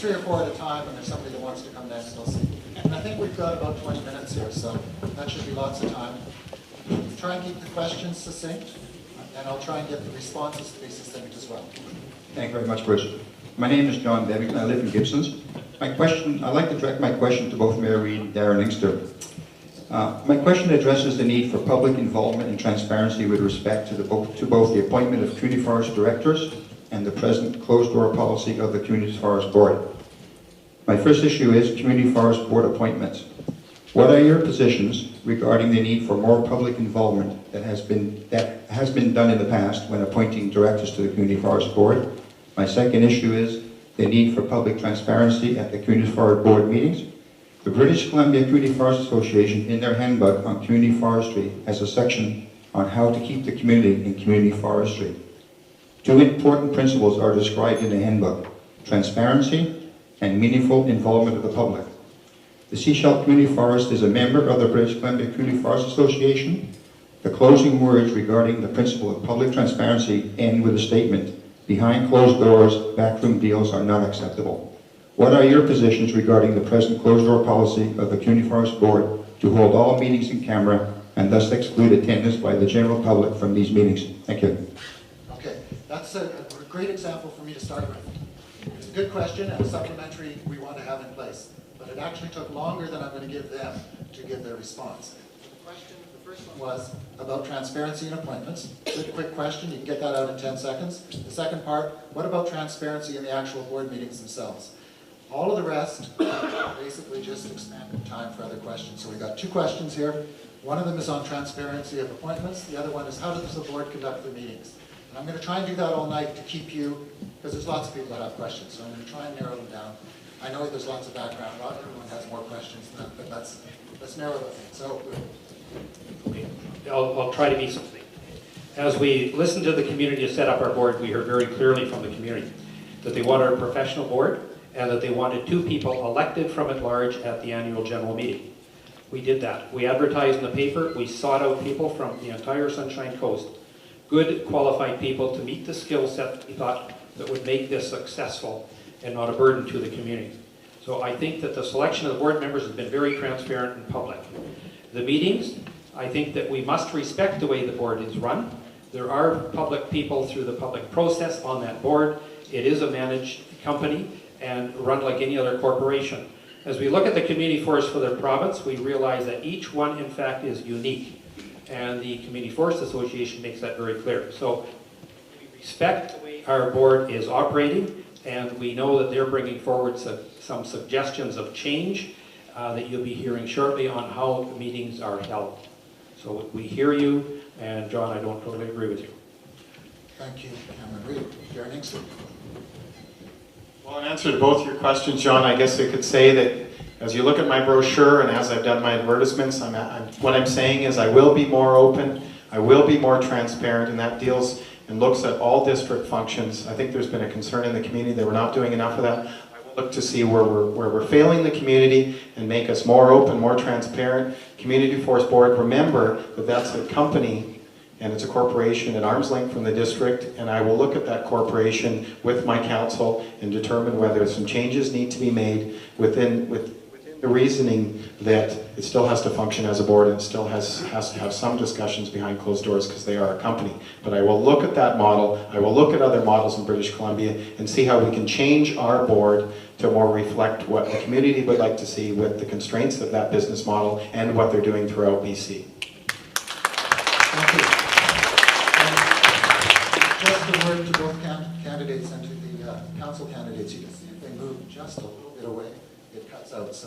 3 or 4 at a time, and there's somebody that wants to come next, I'll see. And I think we've got about 20 minutes here, so that should be lots of time. Try and keep the questions succinct, and I'll try and get the responses to be succinct as well. Thank you very much, Bruce. My name is John Bevington. I live in Gibsons. I'd like to direct my question to both Mayor Reid and Darren Inkster. My question addresses the need for public involvement and transparency with respect to both the appointment of community forest directors and the present closed-door policy of the Community Forest Board. My first issue is Community Forest Board appointments. What are your positions regarding the need for more public involvement that has been done in the past when appointing directors to the Community Forest Board? My second issue is the need for public transparency at the Community Forest Board meetings. The British Columbia Community Forest Association, in their handbook on community forestry, has a section on how to keep the community in community forestry. Two important principles are described in the handbook: transparency and meaningful involvement of the public. The Sechelt Community Forest is a member of the British Columbia Community Forest Association. The closing words regarding the principle of public transparency end with a statement: behind closed doors, backroom deals are not acceptable. What are your positions regarding the present closed-door policy of the Community Forest Board to hold all meetings in camera and thus exclude attendance by the general public from these meetings? Thank you. Okay, that's a great example for me to start with. It's a good question and a supplementary we want to have in place, but it actually took longer than I'm going to give them to give their response. The first one was about transparency in appointments. Good, quick question, you can get that out in 10 seconds. The second part, what about transparency in the actual board meetings themselves? All of the rest basically just expanded time for other questions. So we got 2 questions here. One of them is on transparency of appointments. The other one is how does the board conduct their meetings? And I'm going to try and do that all night to keep you, because there's lots of people that have questions, so I'm going to try and narrow them down. I know there's lots of background. Not everyone has more questions than that, but let's narrow them. So okay. I'll try to be something. As we listened to the community to set up our board, we heard very clearly from the community that they wanted a professional board, and that they wanted 2 people elected from at large at the annual general meeting. We did that. We advertised in the paper. We sought out people from the entire Sunshine Coast, good qualified people to meet the skill set we thought that would make this successful and not a burden to the community. So I think that the selection of the board members has been very transparent and public. The meetings, I think that we must respect the way the board is run. There are public people through the public process on that board. It is a managed company and run like any other corporation. As we look at the community forest for the province, we realize that each one, in fact, is unique. And the Community Forest Association makes that very clear. So we respect the way our board is operating, and we know that they're bringing forward some suggestions of change that you'll be hearing shortly on how the meetings are held. So we hear you, and John, I don't totally agree with you. thank you, Cameron Reid. Darren Inkster. Well, in answer to both your questions, John, I guess I could say that as you look at my brochure and as I've done my advertisements, what I'm saying is I will be more open, I will be more transparent, and that deals and looks at all district functions. I think there's been a concern in the community that we're not doing enough of that. I will look to see where we're failing the community and make us more open, more transparent. Community Forest Board, remember that that's a company and it's a corporation at arm's length from the district, and I will look at that corporation with my council and determine whether some changes need to be made within the reasoning that it still has to function as a board and still has to have some discussions behind closed doors because they are a company. But I will look at that model, I will look at other models in British Columbia and see how we can change our board to more reflect what the community would like to see with the constraints of that business model and what they're doing throughout BC. Thank you. Just a word to both candidates and to the council candidates. You can see if they move just a little bit away, it cuts out some.